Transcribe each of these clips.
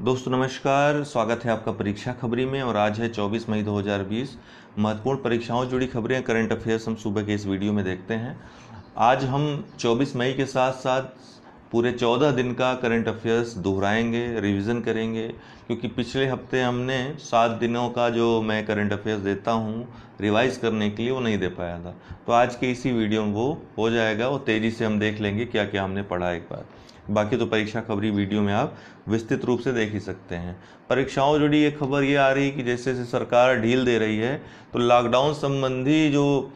दोस्तों नमस्कार, स्वागत है आपका परीक्षा खबरी में। और आज है 24 मई 2020। महत्वपूर्ण परीक्षाओं से जुड़ी खबरें, करंट अफेयर्स हम सुबह के इस वीडियो में देखते हैं। आज हम 24 मई के साथ साथ पूरे 14 दिन का करंट अफेयर्स दोहराएंगे, रिवीजन करेंगे, क्योंकि पिछले हफ्ते हमने 7 दिनों का जो मैं करंट अफेयर्स देता हूँ रिवाइज करने के लिए वो नहीं दे पाया था। तो आज के इसी वीडियो में वो हो जाएगा, वो तेज़ी से हम देख लेंगे क्या क्या हमने पढ़ा एक बार। बाकी तो परीक्षा खबरी वीडियो में आप विस्तृत रूप से देख ही सकते हैं। परीक्षाओं जुड़ी ये खबर ये आ रही कि जैसे जैसे सरकार ढील दे रही है तो लॉकडाउन संबंधी जो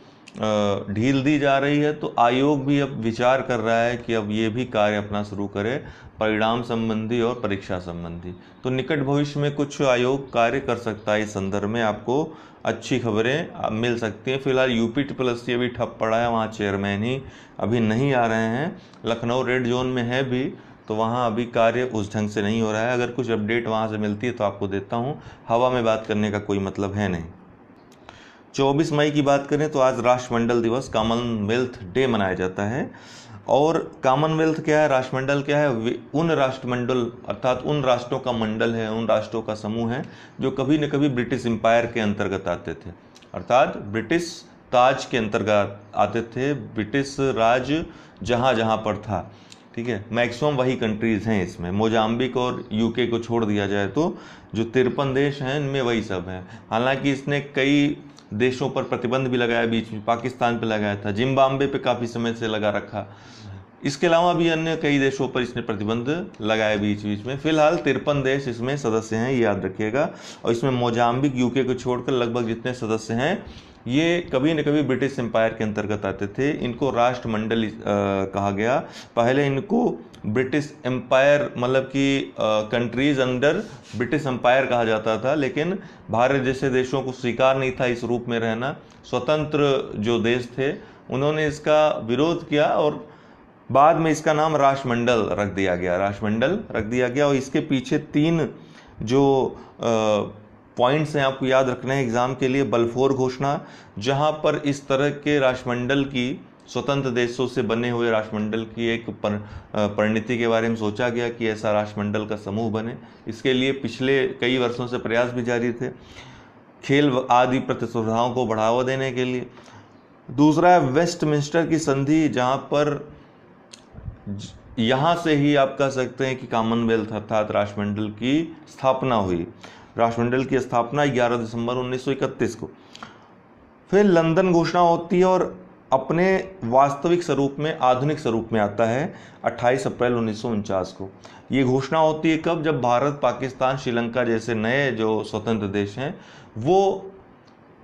ढील दी जा रही है, तो आयोग भी अब विचार कर रहा है कि अब ये भी कार्य अपना शुरू करे, परिणाम संबंधी और परीक्षा संबंधी। तो निकट भविष्य में कुछ आयोग कार्य कर सकता है। इस संदर्भ में आपको अच्छी खबरें मिल सकती हैं। फिलहाल UP-SSC अभी ठप पड़ा है, वहाँ चेयरमैन ही अभी नहीं आ रहे हैं। लखनऊ रेड जोन में है भी, तो वहाँ अभी कार्य उस ढंग से नहीं हो रहा है। अगर कुछ अपडेट वहाँ से मिलती है तो आपको देता हूँ, हवा में बात करने का कोई मतलब है नहीं। 24 मई की बात करें तो आज राष्ट्रमंडल दिवस, कॉमनवेल्थ डे मनाया जाता है। और कॉमनवेल्थ क्या है, राष्ट्रमंडल क्या है, उन राष्ट्रमंडल अर्थात उन राष्ट्रों का मंडल है, उन राष्ट्रों का समूह है जो कभी न कभी ब्रिटिश एम्पायर के अंतर्गत आते थे, अर्थात ब्रिटिश ताज के अंतर्गत आते थे। ब्रिटिश राज जहाँ जहाँ पर था, ठीक है, मैक्सिमम वही कंट्रीज़ हैं इसमें। मोजाम्बिक और UK को छोड़ दिया जाए तो जो 53 देश हैं इनमें वही सब हैं। हालांकि इसने कई देशों पर प्रतिबंध भी लगाया, बीच में पाकिस्तान पे लगाया था, जिम्बाब्वे पे काफ़ी समय से लगा रखा। इसके अलावा भी अन्य कई देशों पर इसने प्रतिबंध लगाया बीच बीच में। फिलहाल 53 देश इसमें सदस्य हैं, ये याद रखिएगा। और इसमें मोजाम्बिक UK को छोड़कर लगभग जितने सदस्य हैं ये कभी न कभी ब्रिटिश एम्पायर के अंतर्गत आते थे। इनको राष्ट्रमंडल कहा गया। पहले इनको ब्रिटिश एम्पायर मतलब कि कंट्रीज अंडर ब्रिटिश एम्पायर कहा जाता था, लेकिन भारत जैसे देशों को स्वीकार नहीं था इस रूप में रहना। स्वतंत्र जो देश थे उन्होंने इसका विरोध किया और बाद में इसका नाम राष्ट्रमंडल रख दिया गया। और इसके पीछे 3 जो पॉइंट्स हैं आपको याद रखना है एग्जाम के लिए। बल्फोर घोषणा, जहां पर इस तरह के राष्ट्रमंडल की, स्वतंत्र देशों से बने हुए राष्ट्रमंडल की एक परिणति के बारे में सोचा गया कि ऐसा राष्ट्रमंडल का समूह बने। इसके लिए पिछले कई वर्षों से प्रयास भी जारी थे, खेल आदि प्रतिस्पर्धाओं को बढ़ावा देने के लिए। दूसरा है वेस्टमिंस्टर की संधि, जहां पर यहाँ से ही आप कह सकते हैं कि कॉमनवेल्थ अर्थात राष्ट्रमंडल की स्थापना हुई। राष्ट्रमंडल की स्थापना 11 दिसंबर 1931 को। फिर लंदन घोषणा होती है और अपने वास्तविक स्वरूप में, आधुनिक स्वरूप में आता है 28 अप्रैल 1949 को। ये घोषणा होती है कब, जब भारत, पाकिस्तान, श्रीलंका जैसे नए जो स्वतंत्र देश हैं वो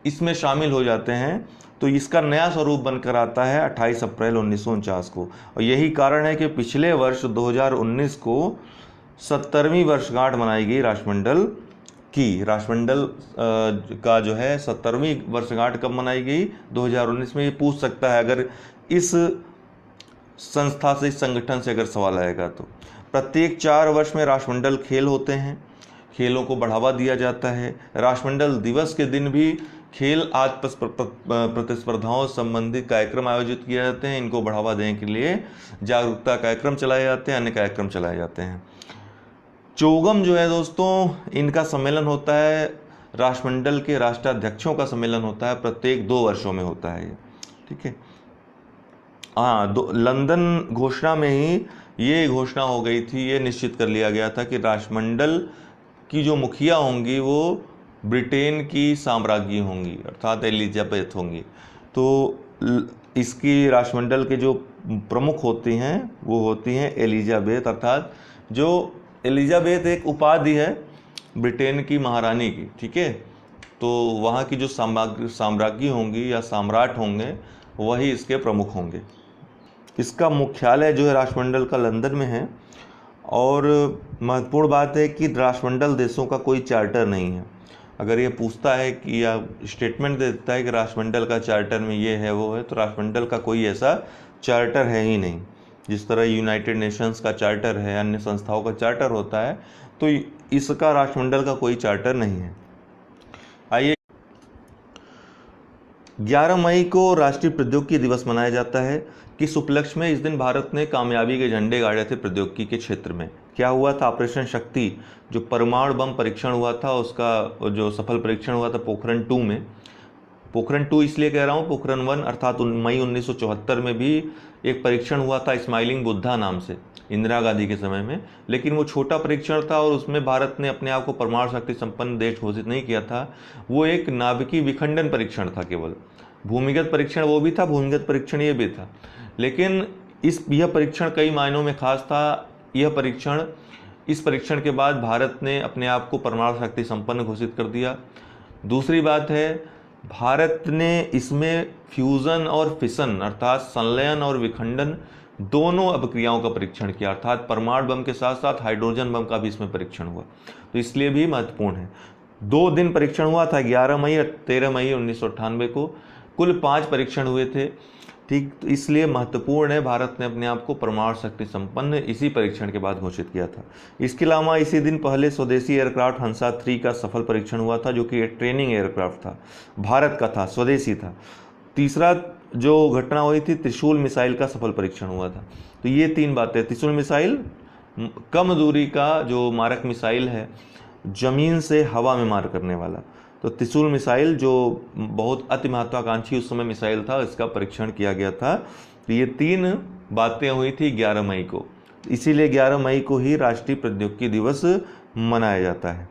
इसमें शामिल हो जाते हैं। तो इसका नया स्वरूप बनकर आता है 28 अप्रैल 1949 को। और यही कारण है कि पिछले वर्ष 2019 को 70वीं वर्षगांठ मनाई गई राष्ट्रमंडल की। राष्ट्रमंडल का जो है 70वीं वर्षगांठ कब मनाई गई, 2019 में। ये पूछ सकता है अगर इस संस्था से, इस संगठन से अगर सवाल आएगा तो। प्रत्येक 4 वर्ष में राष्ट्रमंडल खेल होते हैं, खेलों को बढ़ावा दिया जाता है। राष्ट्रमंडल दिवस के दिन भी खेल आदि प्रतिस्पर्धाओं संबंधित कार्यक्रम आयोजित किए जाते हैं। इनको बढ़ावा देने के लिए जागरूकता कार्यक्रम चलाए जाते हैं, अन्य कार्यक्रम चलाए जाते हैं। चौगम जो है दोस्तों, इनका सम्मेलन होता है, राष्ट्रमंडल के राष्ट्राध्यक्षों का सम्मेलन होता है, प्रत्येक 2 वर्षों में होता है ये, ठीक है। हाँ, लंदन घोषणा में ही ये घोषणा हो गई थी, ये निश्चित कर लिया गया था कि राष्ट्रमंडल की जो मुखिया होंगी वो ब्रिटेन की साम्राज्ञी होंगी, अर्थात एलिजाबेथ होंगी। तो इसकी राष्ट्रमंडल के जो प्रमुख होती हैं वो होती हैं एलिजाबेथ, अर्थात जो एलिजाबेथ एक उपाधि है ब्रिटेन की महारानी की, ठीक है। तो वहाँ की जो साम्राज्ञी होंगी या सम्राट होंगे वही इसके प्रमुख होंगे। इसका मुख्यालय जो है राष्ट्रमंडल का लंदन में है। और महत्वपूर्ण बात है कि राष्ट्रमंडल देशों का कोई चार्टर नहीं है। अगर ये पूछता है कि या स्टेटमेंट देता है कि राष्ट्रमंडल का चार्टर में ये है वो है, तो राष्ट्रमंडल का कोई ऐसा चार्टर है ही नहीं। जिस तरह यूनाइटेड नेशंस का चार्टर है, अन्य संस्थाओं का चार्टर होता है, तो इसका राष्ट्रमंडल का कोई चार्टर नहीं है। आइए, 11 मई को राष्ट्रीय प्रौद्योगिकी दिवस मनाया जाता है। किस उपलक्ष्य में? इस दिन भारत ने कामयाबी के झंडे गाड़े थे प्रौद्योगिकी के क्षेत्र में। क्या हुआ था, ऑपरेशन शक्ति जो परमाणु बम परीक्षण हुआ था उसका जो सफल परीक्षण हुआ था पोखरण 2 में। पोखरण 2 इसलिए कह रहा हूँ, पोखरण 1 अर्थात मई 1974 में भी एक परीक्षण हुआ था स्माइलिंग बुद्धा नाम से, इंदिरा गांधी के समय में, लेकिन वो छोटा परीक्षण था और उसमें भारत ने अपने आप को परमाणु शक्ति संपन्न देश घोषित नहीं किया था। वो एक नाभिकीय विखंडन परीक्षण था केवल, भूमिगत परीक्षण वो भी था, भूमिगत परीक्षण ये भी था, लेकिन यह परीक्षण कई मायनों में खास था। इस परीक्षण के बाद भारत ने अपने आप को परमाणु शक्ति संपन्न घोषित कर दिया। दूसरी बात है, भारत ने इसमें फ्यूजन और फिशन अर्थात संलयन और विखंडन दोनों अपक्रियाओं का परीक्षण किया, अर्थात परमाणु बम के साथ साथ हाइड्रोजन बम का भी इसमें परीक्षण हुआ, तो इसलिए भी महत्वपूर्ण है। 2 दिन परीक्षण हुआ था, 11 मई और 13 मई 1998 को, कुल 5 परीक्षण हुए थे। ठीक, तो इसलिए महत्वपूर्ण है, भारत ने अपने आप को परमाणु शक्ति संपन्न इसी परीक्षण के बाद घोषित किया था। इसके अलावा इसी दिन पहले स्वदेशी एयरक्राफ्ट हंसा 3 का सफल परीक्षण हुआ था, जो कि एक ट्रेनिंग एयरक्राफ्ट था, भारत का था, स्वदेशी था। तीसरा जो घटना हुई थी, त्रिशूल मिसाइल का सफल परीक्षण हुआ था। तो ये 3 बातें, त्रिशूल मिसाइल कम दूरी का जो मारक मिसाइल है, जमीन से हवा में मार करने वाला, तो त्रिशूल मिसाइल जो बहुत अति महत्वाकांक्षी उस समय मिसाइल था, इसका परीक्षण किया गया था। तो ये 3 बातें हुई थी 11 मई को, इसीलिए 11 मई को ही राष्ट्रीय प्रौद्योगिकी दिवस मनाया जाता है।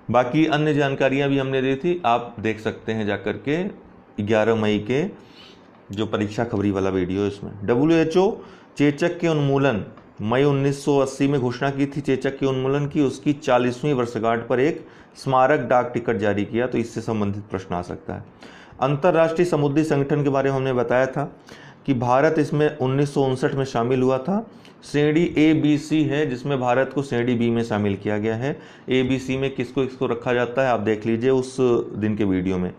बाकी अन्य जानकारियां भी हमने दी थी, आप देख सकते हैं जाकर के 11 मई के जो परीक्षा खबरी वाला वीडियो। इसमें WHO चेचक के उन्मूलन मई 1980 में घोषणा की थी, चेचक के उन्मूलन की, उसकी 40वीं वर्षगांठ पर एक स्मारक डाक टिकट जारी किया, तो इससे संबंधित प्रश्न आ सकता है। अंतर्राष्ट्रीय समुद्री संगठन के बारे में हमने बताया था कि भारत इसमें 1959 में शामिल हुआ था। श्रेणी ABC है, जिसमें भारत को श्रेणी B में शामिल किया गया है। ABC में किसको किसको रखा जाता है आप देख लीजिए उस दिन के वीडियो में।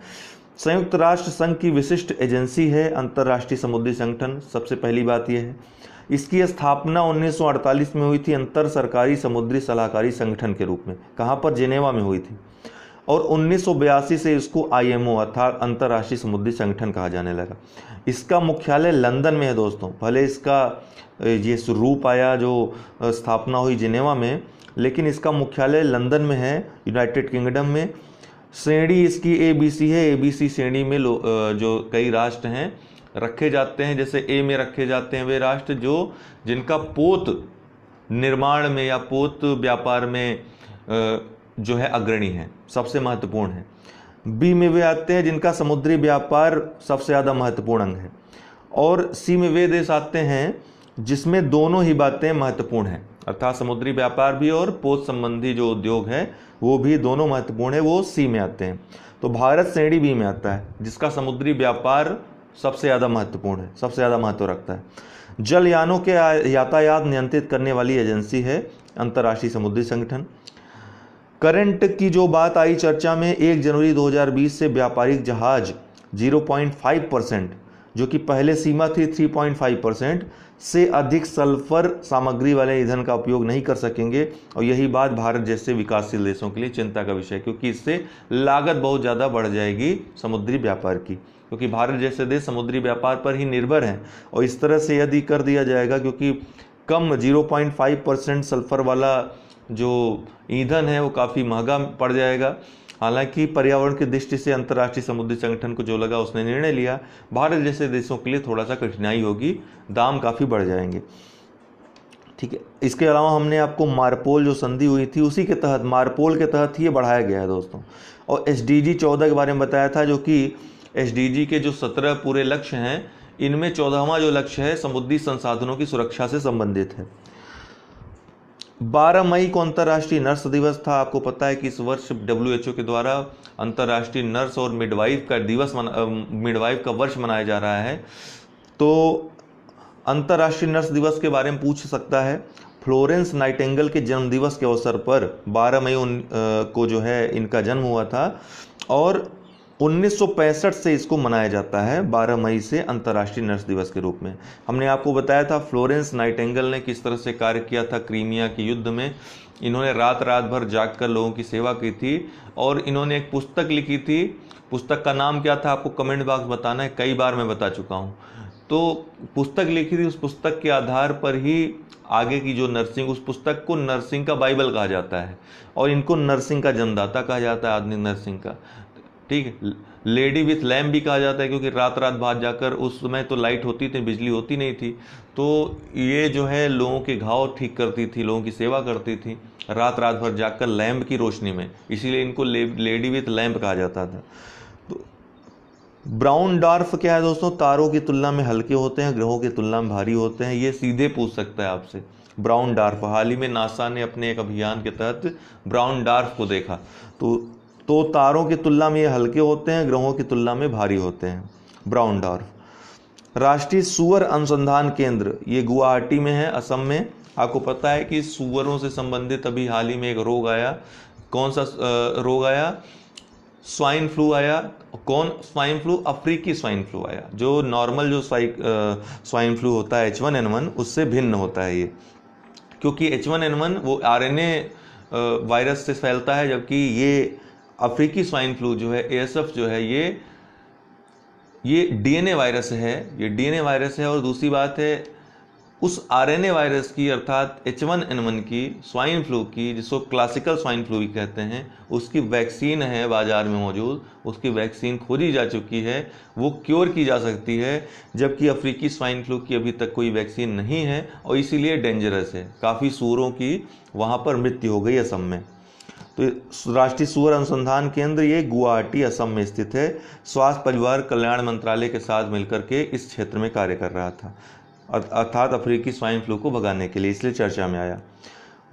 संयुक्त राष्ट्र संघ की विशिष्ट एजेंसी है अंतर्राष्ट्रीय समुद्री संगठन, सबसे पहली बात यह है। इसकी स्थापना 1948 में हुई थी अंतर सरकारी समुद्री सलाहकारी संगठन के रूप में, कहाँ पर, जेनेवा में हुई थी, और 1982 से इसको IMO अर्थात अंतर्राष्ट्रीय समुद्री संगठन कहा जाने लगा। इसका मुख्यालय लंदन में है दोस्तों, भले इसका ये रूप आया जो स्थापना हुई जिनेवा में, लेकिन इसका मुख्यालय लंदन में है, यूनाइटेड किंगडम में। श्रेणी इसकी ABC है। ABC श्रेणी में जो कई राष्ट्र हैं रखे जाते हैं, जैसे A में रखे जाते हैं वे राष्ट्र जिनका पोत निर्माण में या पोत व्यापार में जो है अग्रणी है, सबसे महत्वपूर्ण है। B में वे आते हैं जिनका समुद्री व्यापार सबसे ज़्यादा महत्वपूर्ण अंग है, और C में वे देश आते हैं जिसमें दोनों ही बातें महत्वपूर्ण हैं, अर्थात समुद्री व्यापार भी और पोत संबंधी जो उद्योग है वो भी दोनों महत्वपूर्ण है, वो C में आते हैं। तो भारत श्रेणी B में आता है, जिसका समुद्री व्यापार सबसे ज़्यादा महत्वपूर्ण है, सबसे ज़्यादा महत्व रखता है। जलयानों के यातायात नियंत्रित करने वाली एजेंसी है अंतर्राष्ट्रीय समुद्री संगठन। करंट की जो बात आई चर्चा में, 1 जनवरी 2020 से व्यापारिक जहाज 0.5%, जो कि पहले सीमा थी 3.5%, से अधिक सल्फर सामग्री वाले ईंधन का उपयोग नहीं कर सकेंगे। और यही बात भारत जैसे विकासशील देशों के लिए चिंता का विषय है, क्योंकि इससे लागत बहुत ज़्यादा बढ़ जाएगी समुद्री व्यापार की, क्योंकि भारत जैसे देश समुद्री व्यापार पर ही निर्भर हैं। और इस तरह से यदि कर दिया जाएगा, क्योंकि कम 0.5% सल्फर वाला जो ईंधन है वो काफ़ी महंगा पड़ जाएगा। हालांकि पर्यावरण की दृष्टि से अंतर्राष्ट्रीय समुद्री संगठन को जो लगा उसने निर्णय लिया, भारत जैसे देशों के लिए थोड़ा सा कठिनाई होगी, दाम काफ़ी बढ़ जाएंगे। ठीक है, इसके अलावा हमने आपको मारपोल जो संधि हुई थी उसी के तहत, मारपोल के तहत ये बढ़ाया गया है दोस्तों। और SDG 14 के बारे में बताया था, जो कि SDG के जो 17 पूरे लक्ष्य हैं, इनमें 14वां जो लक्ष्य है समुद्री संसाधनों की सुरक्षा से संबंधित है। 12 मई को अंतर्राष्ट्रीय नर्स दिवस था। आपको पता है कि इस वर्ष WHO के द्वारा अंतर्राष्ट्रीय नर्स और मिडवाइफ का वर्ष मनाया जा रहा है। तो अंतर्राष्ट्रीय नर्स दिवस के बारे में पूछ सकता है। फ्लोरेंस नाइटिंगेल के जन्म दिवस के अवसर पर 12 मई को जो है इनका जन्म हुआ था, और 1965 से इसको मनाया जाता है 12 मई से अंतर्राष्ट्रीय नर्स दिवस के रूप में। हमने आपको बताया था फ्लोरेंस नाइटिंगेल ने किस तरह से कार्य किया था क्रीमिया के युद्ध में। इन्होंने रात रात भर जागकर लोगों की सेवा की थी, और इन्होंने एक पुस्तक लिखी थी। पुस्तक का नाम क्या था आपको कमेंट बॉक्स बताना है, कई बार मैं बता चुका हूँ। तो पुस्तक लिखी थी, उस पुस्तक के आधार पर ही आगे की जो नर्सिंग, उस पुस्तक को नर्सिंग का बाइबल कहा जाता है और इनको नर्सिंग का जन्मदाता कहा जाता है, आधुनिक नर्सिंग का। ठीक है, लेडी विथ लैम्प भी कहा जाता है, क्योंकि रात रात बाहर जाकर, उस समय तो लाइट होती थी, बिजली होती नहीं थी, तो ये जो है लोगों के घाव ठीक करती थी, लोगों की सेवा करती थी रात रात भर जाकर लैम्प की रोशनी में, इसीलिए इनको लेडी विथ लैम्प कहा जाता था। तो ब्राउन डॉर्फ क्या है दोस्तों? तारों की तुलना में हल्के होते हैं, ग्रहों की तुलना में भारी होते हैं। ये सीधे पूछ सकता है आपसे। ब्राउन डॉर्फ, हाल ही में नासा ने अपने एक अभियान के तहत ब्राउन डॉर्फ को देखा। तो तारों की तुलना में ये हल्के होते हैं, ग्रहों की तुलना में भारी होते हैं, ब्राउन डॉर्फ। राष्ट्रीय सूअर अनुसंधान केंद्र, ये गुवाहाटी में है, असम में। आपको पता है कि सूअरों से संबंधित अभी हाल ही में एक रोग आया। कौन सा रोग आया? स्वाइन फ्लू आया। कौन स्वाइन फ्लू? अफ्रीकी स्वाइन फ्लू आया। जो नॉर्मल जो स्वाइन फ्लू होता है H1N1, उससे भिन्न होता है ये, क्योंकि H1N1 वो RNA वायरस से फैलता है, जबकि ये अफ्रीकी स्वाइन फ्लू जो है, ASF जो है, ये DNA वायरस है, ये DNA वायरस है। और दूसरी बात है, उस RNA वायरस की, अर्थात H1N1 की, स्वाइन फ्लू की, जिसको क्लासिकल स्वाइन फ्लू भी कहते हैं, उसकी वैक्सीन है बाजार में मौजूद, उसकी वैक्सीन खोजी जा चुकी है, वो क्योर की जा सकती है, जबकि अफ्रीकी स्वाइन फ्लू की अभी तक कोई वैक्सीन नहीं है और इसीलिए डेंजरस है। काफ़ी सूअरों की वहाँ पर मृत्यु हो गई असम में। तो राष्ट्रीय सूअर अनुसंधान केंद्र ये गुवाहाटी असम में स्थित है। स्वास्थ्य परिवार कल्याण मंत्रालय के साथ मिलकर के इस क्षेत्र में कार्य कर रहा था, अर्थात अफ्रीकी स्वाइन फ्लू को भगाने के लिए, इसलिए चर्चा में आया।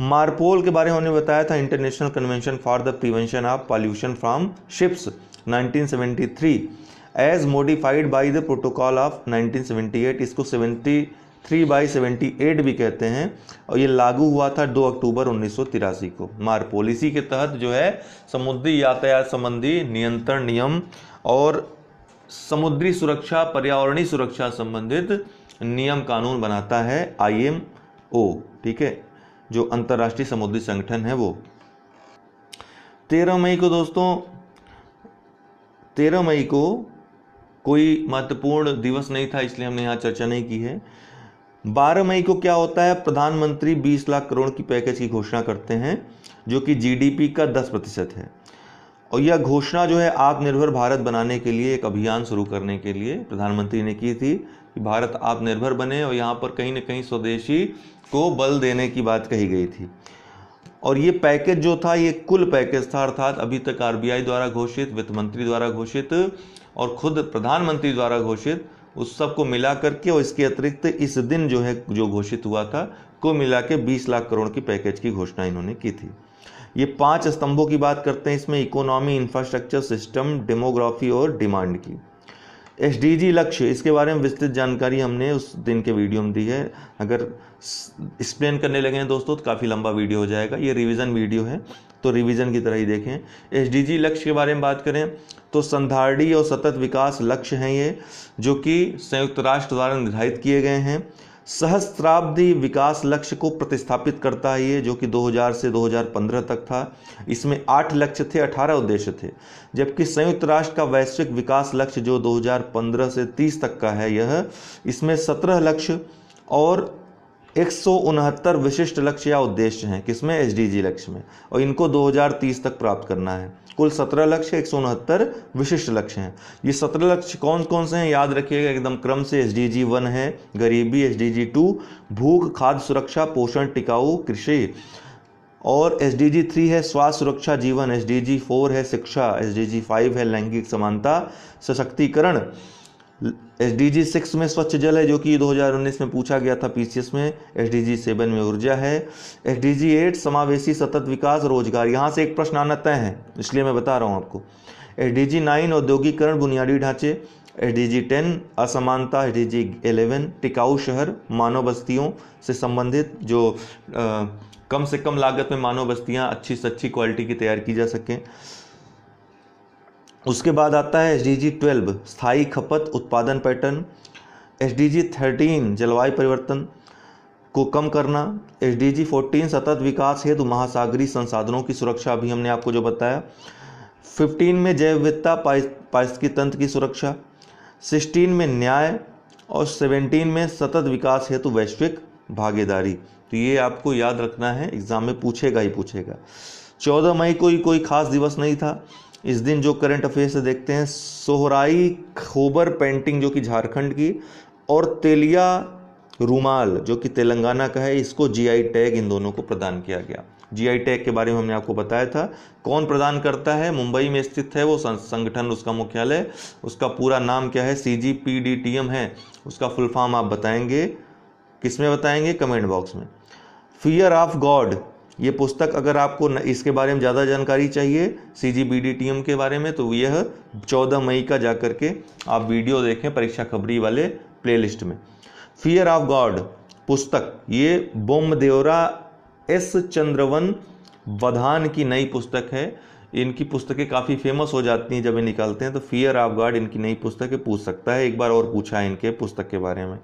मारपोल के बारे में हमने बताया था, international convention for the prevention of pollution from ships 1973 as modified by the protocol of 1978। इसको 73/78 भी कहते हैं, और ये लागू हुआ था 2 अक्टूबर 1983 को। मारपोल, इसी के तहत जो है समुद्री यातायात संबंधी नियंत्रण नियम और समुद्री सुरक्षा, पर्यावरणीय सुरक्षा संबंधित नियम कानून बनाता है IMO, ठीक है, जो अंतर्राष्ट्रीय समुद्री संगठन है वो। 13 मई को दोस्तों, 13 मई को कोई महत्वपूर्ण दिवस नहीं था, इसलिए हमने यहाँ चर्चा नहीं की है। 12 मई को क्या होता है? प्रधानमंत्री 20 लाख करोड़ की पैकेज की घोषणा करते हैं, जो कि GDP का 10% है। और यह घोषणा जो है आत्मनिर्भर भारत बनाने के लिए, एक अभियान शुरू करने के लिए प्रधानमंत्री ने की थी कि भारत आत्मनिर्भर बने, और यहाँ पर कहीं ना कहीं स्वदेशी को बल देने की बात कही गई थी। और ये पैकेज जो था, ये कुल पैकेज था, अर्थात अभी तक RBI द्वारा घोषित, वित्त मंत्री द्वारा घोषित और खुद प्रधानमंत्री द्वारा घोषित, उस सब को मिला करके, और इसके अतिरिक्त इस दिन जो है जो घोषित हुआ था, को मिला के 20 लाख करोड़ की पैकेज की घोषणा इन्होंने की थी। ये 5 स्तंभों की बात करते हैं इसमें, इकोनॉमी, इंफ्रास्ट्रक्चर, सिस्टम, डेमोग्राफी और डिमांड की। SDG लक्ष्य, इसके बारे में विस्तृत जानकारी हमने उस दिन के वीडियो में दी है। अगर एक्सप्लेन करने लगे हैं दोस्तों तो काफ़ी लंबा वीडियो हो जाएगा, ये रिवीजन वीडियो है, तो रिवीजन की तरह ही देखें। SDG लक्ष्य के बारे में बात करें तो संधारणीय और सतत विकास लक्ष्य हैं ये, जो कि संयुक्त राष्ट्र द्वारा निर्धारित किए गए हैं। सहस्त्राब्दी विकास लक्ष्य को प्रतिस्थापित करता है ये, जो कि 2000 से 2015 तक था। इसमें 8 लक्ष्य थे, 18 उद्देश्य थे, जबकि संयुक्त राष्ट्र का वैश्विक विकास लक्ष्य जो 2015 से 30 तक का है, यह इसमें 17 लक्ष्य और 169 विशिष्ट लक्ष्य या उद्देश्य हैं। किसमें? SDG लक्ष्य में, और इनको 2030 तक प्राप्त करना है। कुल 17 लक्ष्य, 169 विशिष्ट लक्ष्य हैं। ये 17 लक्ष्य कौन कौन से हैं याद रखिएगा एकदम क्रम से। SDG 1 है गरीबी, SDG 2 भूख, खाद्य सुरक्षा, पोषण, टिकाऊ कृषि, और SDG 3 है स्वास्थ्य, सुरक्षा, जीवन, SDG 4 है शिक्षा, SDG 5 है लैंगिक समानता, सशक्तिकरण, SDG 6 में स्वच्छ जल है, जो कि 2019 में पूछा गया था PCS में। SDG 7 में ऊर्जा है। SDG 8 समावेशी सतत विकास, रोजगार, यहाँ से एक प्रश्न आना तय है, इसलिए मैं बता रहा हूँ आपको। SDG 9 औद्योगिकरण, बुनियादी ढांचे, SDG 10 असमानता, SDG 11 टिकाऊ शहर, मानव बस्तियों से संबंधित, जो कम से कम लागत में मानव बस्तियाँ अच्छी से अच्छी क्वालिटी की तैयार की जा सकें। उसके बाद आता है SDG 12 स्थायी खपत, उत्पादन पैटर्न, SDG 13 जलवायु परिवर्तन को कम करना, SDG 14 सतत विकास हेतु महासागरीय संसाधनों की सुरक्षा, अभी हमने आपको जो बताया। 15 में जैव विविधता, पारिस्थितिकी तंत्र की सुरक्षा, 16 में न्याय और 17 में सतत विकास हेतु वैश्विक भागीदारी। तो ये आपको याद रखना है, एग्जाम में पूछेगा ही पूछेगा। 14 मई को कोई खास दिवस नहीं था। इस दिन जो करंट अफेयर से देखते हैं, सोहराई खोबर पेंटिंग जो कि झारखंड की, और तेलिया रूमाल जो कि तेलंगाना का है, इसको जीआई टैग इन दोनों को प्रदान किया गया। जीआई टैग के बारे में हमने आपको बताया था। कौन प्रदान करता है? मुंबई में स्थित है वो संगठन, उसका मुख्यालय, उसका पूरा नाम क्या है? CGPDTM है। उसका फुल फॉर्म आप बताएंगे, किसमें बताएंगे? कमेंट बॉक्स में। फियर ऑफ गॉड, ये पुस्तक अगर आपको इसके बारे में ज़्यादा जानकारी चाहिए CGPDTM के बारे में, तो यह 14 मई का जाकर के आप वीडियो देखें परीक्षा खबरी वाले प्लेलिस्ट में। फियर ऑफ गॉड पुस्तक, ये बोमदेवरा S चंद्रवन वधान की नई पुस्तक है। इनकी पुस्तकें काफ़ी फेमस हो जाती हैं जब ये निकालते हैं, तो फियर ऑफ गॉड इनकी नई पुस्तक है। पूछ सकता है, एक बार और पूछा है इनके पुस्तक के बारे में।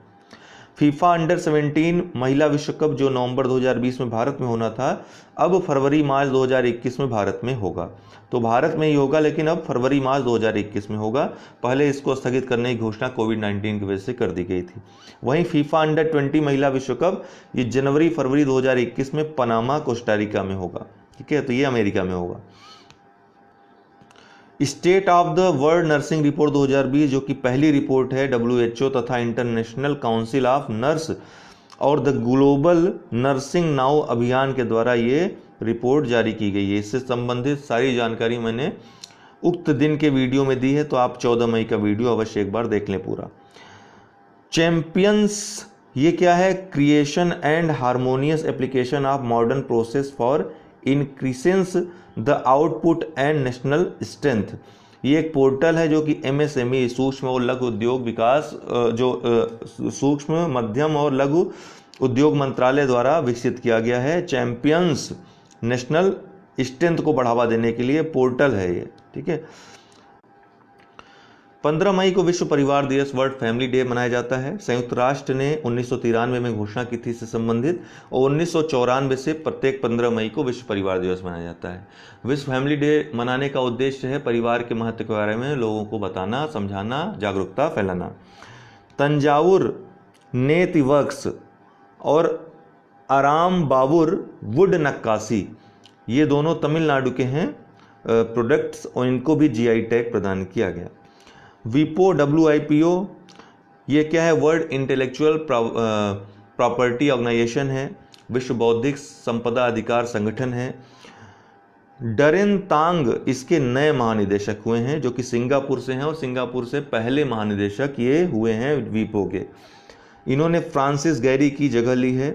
फीफा अंडर 17 महिला विश्व कप जो नवंबर 2020 में भारत में होना था, अब फरवरी मार्च 2021 में भारत में होगा। तो भारत में ही होगा, लेकिन अब फरवरी मार्च 2021 में होगा। पहले इसको स्थगित करने की घोषणा कोविड-19 की वजह से कर दी गई थी। वहीं फीफा अंडर 20 महिला विश्व कप ये जनवरी फरवरी 2021 में पनामा कोस्टारिका में होगा। ठीक है, तो ये अमेरिका में होगा। State of the world nursing report 2020 जो कि पहली रिपोर्ट है WHO तथा इंटरनेशनल काउंसिल ऑफ नर्स और द ग्लोबल नर्सिंग नाउ अभियान के द्वारा ये रिपोर्ट जारी की गई है। इससे संबंधित सारी जानकारी मैंने उक्त दिन के वीडियो में दी है, तो आप 14 मई का वीडियो अवश्य एक बार देख लें पूरा। चैंपियंस, ये क्या है? Creation and harmonious application of modern process for increases the output and national strength. ये एक पोर्टल है जो कि MSME सूक्ष्म और लघु उद्योग विकास सूक्ष्म मध्यम और लघु उद्योग मंत्रालय द्वारा विकसित किया गया है। चैंपियंस नेशनल स्ट्रेंथ को बढ़ावा देने के लिए पोर्टल है ये। ठीक है। 15 मई को विश्व परिवार दिवस वर्ल्ड फैमिली डे मनाया जाता है। संयुक्त राष्ट्र ने 1993 में घोषणा की थी इससे संबंधित, और 1994 से प्रत्येक 15 मई को विश्व परिवार दिवस मनाया जाता है। विश्व फैमिली डे मनाने का उद्देश्य है परिवार के महत्व के बारे में लोगों को बताना, समझाना, जागरूकता फैलाना। तंजावुर नेति वर्क्स और आराम बाबुर वुड नक्काशी, ये दोनों तमिलनाडु के हैं प्रोडक्ट्स, और इनको भी GI टैग प्रदान किया गया। विपो WIPO, ये क्या है? वर्ल्ड इंटेलेक्चुअल प्रॉपर्टी ऑर्गेनाइजेशन है, विश्व बौद्धिक संपदा अधिकार संगठन है। डरेन तांग इसके नए महानिदेशक हुए हैं, जो कि सिंगापुर से हैं, और सिंगापुर से पहले महानिदेशक ये हुए हैं विपो के। इन्होंने फ्रांसिस गैरी की जगह ली है।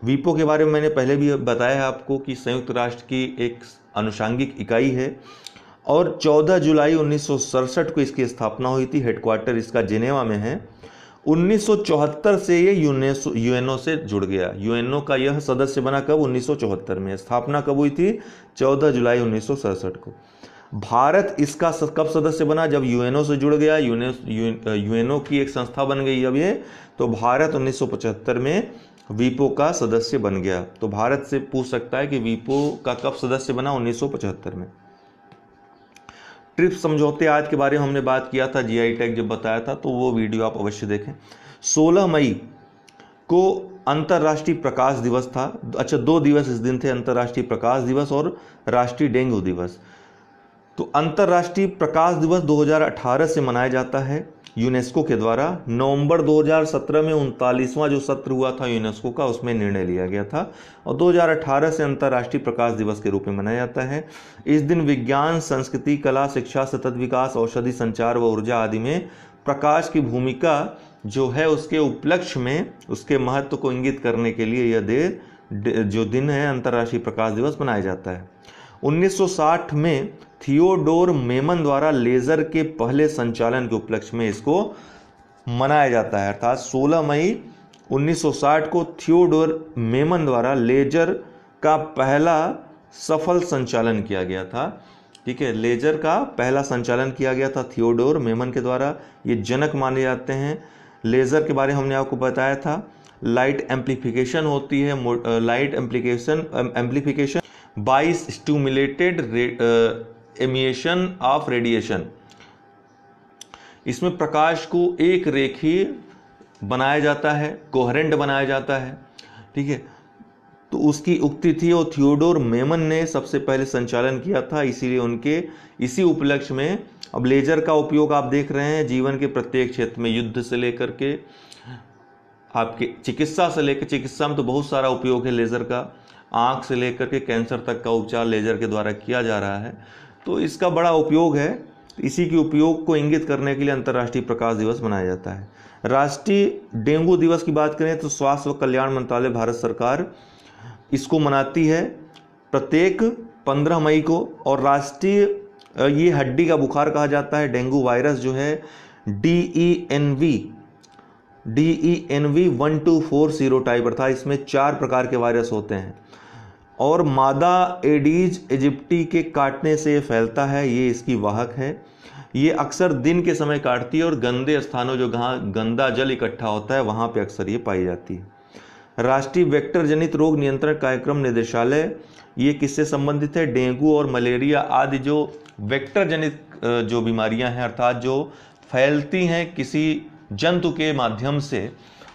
विपो के बारे में मैंने पहले भी बताया है आपको कि संयुक्त राष्ट्र की एक अनुषांगिक इकाई है, और 14 जुलाई 1967 को इसकी स्थापना हुई थी। हेडक्वार्टर इसका जिनेवा में है। 1974 से ये यूएनओ से जुड़ गया। यूएनओ का यह सदस्य बना कब? 1974 में। स्थापना कब हुई थी? 14 जुलाई 1967 को। भारत इसका कब सदस्य बना? जब यूएनओ से जुड़ गया, यूएनओ की एक संस्था बन गई अब ये, तो भारत 1975 में विपो का सदस्य बन गया। तो भारत से पूछ सकता है कि विपो का कब सदस्य बना? 1975 में। ट्रिप्स समझौते आज के बारे में हमने बात किया था, GI टैग जब बताया था, तो वो वीडियो आप अवश्य देखें। 16 मई को अंतर्राष्ट्रीय प्रकाश दिवस था। अच्छा, 2 दिवस इस दिन थे, अंतर्राष्ट्रीय प्रकाश दिवस और राष्ट्रीय डेंगू दिवस। तो अंतर्राष्ट्रीय प्रकाश दिवस 2018 से मनाया जाता है यूनेस्को के द्वारा। नवंबर 2017 में 39वां जो सत्र हुआ था यूनेस्को का, उसमें निर्णय लिया गया था, और 2018 से अंतर्राष्ट्रीय प्रकाश दिवस के रूप में मनाया जाता है। इस दिन विज्ञान, संस्कृति, कला, शिक्षा, सतत विकास, औषधि, संचार व ऊर्जा आदि में प्रकाश की भूमिका जो है उसके उपलक्ष्य में उसके महत्व को इंगित करने के लिए यह जो दिन है अंतर्राष्ट्रीय प्रकाश दिवस मनाया जाता है। 1960 में थियोडोर मेमन द्वारा लेजर के पहले संचालन के उपलक्ष्य में इसको मनाया जाता है। अर्थात 16 मई 1960 को थियोडोर मेमन द्वारा लेजर का पहला सफल संचालन किया गया था। ठीक है, लेजर का पहला संचालन किया गया था थियोडोर मेमन के द्वारा। ये जनक माने जाते हैं। लेजर के बारे में हमने आपको बताया था। लाइट एम्प्लीफिकेशन होती है, light amplification by stimulated emission of radiation. इसमें प्रकाश को एक रेखीय बनाया जाता है, कोहेरेंट बनाया जाता है। ठीक है, तो उसकी उक्ति थी और थियोडोर मेमन ने सबसे पहले संचालन किया था, इसीलिए उनके इसी उपलक्ष्य में अब लेजर का उपयोग आप देख रहे हैं जीवन के प्रत्येक क्षेत्र में, युद्ध से लेकर के आपके चिकित्सा से लेकर, चिकित्सा में तो बहुत सारा उपयोग है लेज़र का, आँख से लेकर के कैंसर तक का उपचार लेज़र के द्वारा किया जा रहा है, तो इसका बड़ा उपयोग है। इसी के उपयोग को इंगित करने के लिए अंतर्राष्ट्रीय प्रकाश दिवस मनाया जाता है। राष्ट्रीय डेंगू दिवस की बात करें तो स्वास्थ्य व कल्याण मंत्रालय भारत सरकार इसको मनाती है प्रत्येक 15 मई को। और राष्ट्रीय ये हड्डी का बुखार कहा जाता है। डेंगू वायरस जो है DENV 1240 सीरोटाइप अर्थात इसमें 4 प्रकार के वायरस होते हैं और मादा एडीज इजिप्टी के काटने से फैलता है, ये इसकी वाहक है। ये अक्सर दिन के समय काटती है और गंदे स्थानों जो जहाँ गंदा जल इकट्ठा होता है वहाँ पे अक्सर ये पाई जाती है। राष्ट्रीय वेक्टर जनित रोग नियंत्रण कार्यक्रम निदेशालय ये किससे संबंधित है? डेंगू और मलेरिया आदि जो वेक्टर जनित जो बीमारियां हैं अर्थात जो फैलती हैं किसी जंतु के माध्यम से,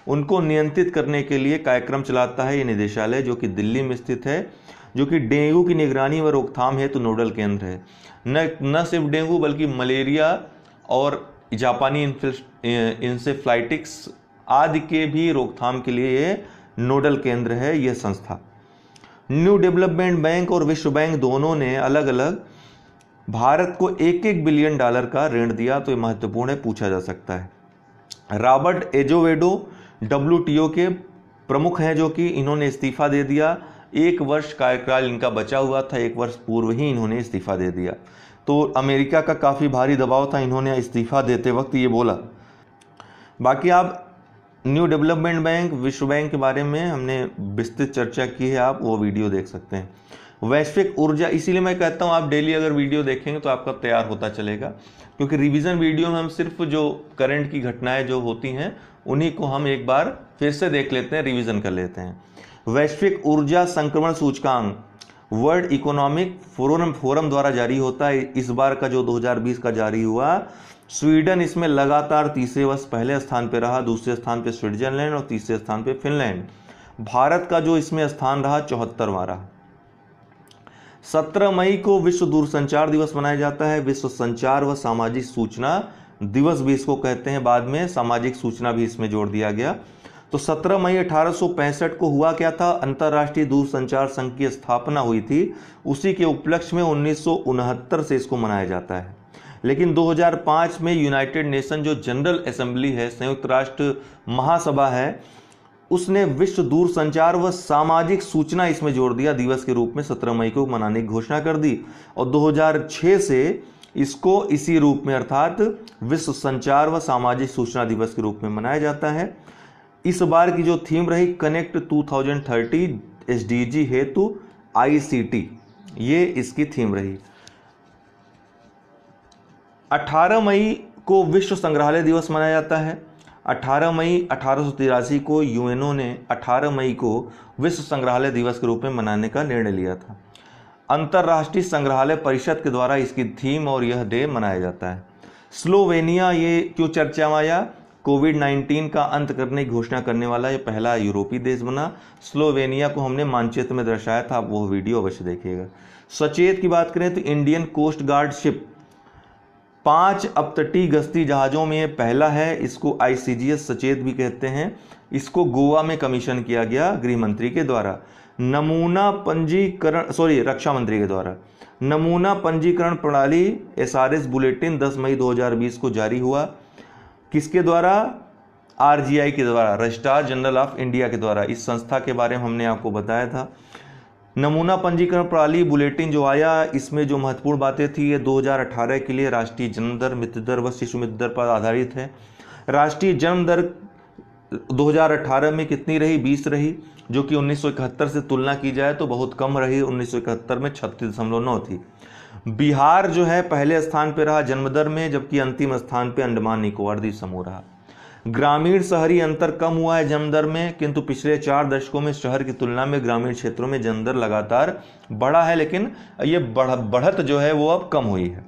उनको नियंत्रित करने के लिए कार्यक्रम चलाता है ये निदेशालय, जो कि दिल्ली में स्थित है, जो कि डेंगू की निगरानी व रोकथाम हेतु नोडल केंद्र है। न सिर्फ डेंगू बल्कि मलेरिया और जापानी इंसेफ्लाइटिस आदि के भी रोकथाम के लिए ये नोडल केंद्र है यह संस्था। न्यू डेवलपमेंट बैंक और विश्व बैंक दोनों ने अलग अलग भारत को $1-1 बिलियन का ऋण दिया, तो ये महत्वपूर्ण है, पूछा जा सकता है। रॉबर्ट एजोवेडो WTO के प्रमुख हैं, जो कि इन्होंने इस्तीफा दे दिया। 1 वर्ष कार्यकाल इनका बचा हुआ था, 1 वर्ष पूर्व ही इन्होंने इस्तीफा दे दिया, तो अमेरिका का काफ़ी भारी दबाव था, इन्होंने इस्तीफा देते वक्त ये बोला। बाकी आप न्यू डेवलपमेंट बैंक, विश्व बैंक के बारे में हमने विस्तृत चर्चा की है, आप वो वीडियो देख सकते हैं। वैश्विक ऊर्जा, इसीलिए मैं कहता हूँ आप डेली अगर वीडियो देखेंगे तो आपका तैयार होता चलेगा, क्योंकि रिवीजन वीडियो में हम सिर्फ जो करंट की घटनाएं जो होती हैं उन्हीं को हम एक बार फिर से देख लेते हैं, रिवीजन कर लेते हैं। वैश्विक ऊर्जा संक्रमण सूचकांक वर्ल्ड इकोनॉमिक फोरम द्वारा जारी होता है। इस बार का जो 2020 का जारी हुआ, स्वीडन इसमें लगातार तीसरे वर्ष पहले स्थान पर रहा, दूसरे स्थान पर स्विट्जरलैंड और तीसरे स्थान पर फिनलैंड। भारत का जो इसमें स्थान रहा 74वां रहा। 17 मई को विश्व दूरसंचार दिवस मनाया जाता है। विश्व संचार व सामाजिक सूचना दिवस भी इसको कहते हैं, बाद में सामाजिक सूचना भी इसमें जोड़ दिया गया। तो 17 मई 1865 को हुआ क्या था? अंतर्राष्ट्रीय दूरसंचार संघ की स्थापना हुई थी, उसी के उपलक्ष्य में 1969 से इसको मनाया जाता है। लेकिन 2005 में यूनाइटेड नेशन जो जनरल असेंबली है, संयुक्त राष्ट्र महासभा है, उसने विश्व दूरसंचार व सामाजिक सूचना इसमें जोड़ दिया, दिवस के रूप में 17 मई को मनाने की घोषणा कर दी। और 2006 से इसको इसी रूप में अर्थात विश्व संचार व सामाजिक सूचना दिवस के रूप में मनाया जाता है। इस बार की जो थीम रही कनेक्ट 2030 SDG हेतु ICT, ये इसकी थीम रही। 18 मई को विश्व संग्रहालय दिवस मनाया जाता है। 18 मई 1883 को यूएनओ ने 18 मई को विश्व संग्रहालय दिवस के रूप में मनाने का निर्णय लिया था। अंतर्राष्ट्रीय संग्रहालय परिषद के द्वारा इसकी थीम और यह डे मनाया जाता है। स्लोवेनिया ये क्यों चर्चा में आया? कोविड-19 का अंत करने की घोषणा करने वाला ये पहला यूरोपीय देश बना। स्लोवेनिया को हमने मानचित्र में दर्शाया था, आप वो वीडियो अवश्य देखिएगा। सचेत की बात करें तो इंडियन कोस्ट गार्ड शिप 5 अपतटीय गश्ती जहाज़ों में ये पहला है। इसको ICGS सचेत भी कहते हैं। इसको गोवा में कमीशन किया गया गृह मंत्री के द्वारा। रक्षा मंत्री के द्वारा नमूना पंजीकरण प्रणाली SRS बुलेटिन 10 मई 2020 को जारी हुआ। किसके द्वारा? RGI के द्वारा, रजिस्ट्रार जनरल ऑफ इंडिया के द्वारा। इस संस्था के बारे में हमने आपको बताया था। नमूना पंजीकरण प्रणाली बुलेटिन जो आया, इसमें जो महत्वपूर्ण बातें थी, ये 2018 के लिए राष्ट्रीय जन्म दर, मृत्यु दर व शिशु मृत्यु दर पर आधारित है। राष्ट्रीय जन्म दर 2018 में कितनी रही? 20 रही, जो कि 1971 से तुलना की जाए तो बहुत कम रही। 1971 में 36.9 थी। बिहार जो है पहले स्थान पर रहा जन्म दर में, जबकि अंतिम स्थान पर अंडमान निकोबार द्वीप समूह रहा। ग्रामीण शहरी अंतर कम हुआ है जन्म दर में, किंतु पिछले 4 दशकों में शहर की तुलना में ग्रामीण क्षेत्रों में जन्म दर लगातार बढ़ा है, लेकिन ये बढ़त जो है वो अब कम हुई है।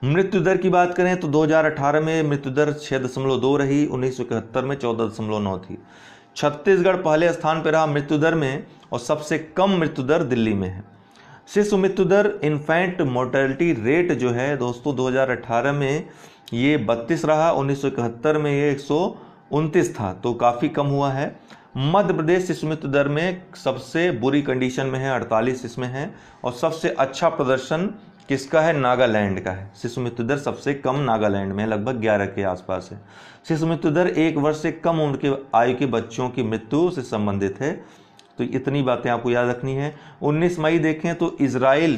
मृत्यु दर की बात करें तो 2018 में मृत्यु दर 6.2 रही, 1971 में 14.9 थी। छत्तीसगढ़ पहले स्थान पर रहा मृत्यु दर में और सबसे कम मृत्यु दर दिल्ली में है। शिशु मृत्यु दर इन्फेंट मोर्टेलिटी रेट जो है दोस्तों 2018 में ये 32 रहा, 1971 में ये 129 था, तो काफ़ी कम हुआ है। मध्य प्रदेश शिशु मृत्यु दर में सबसे बुरी कंडीशन में है, 48 इसमें है, और सबसे अच्छा प्रदर्शन किसका है? नागालैंड का है। शिशु मृत्यु दर सबसे कम नागालैंड में लगभग 11 के आसपास है। शिशु मृत्यु दर 1 वर्ष से कम उम्र के आयु के बच्चों की मृत्यु से संबंधित है। तो इतनी बातें आपको याद रखनी है। 19 मई देखें तो इजराइल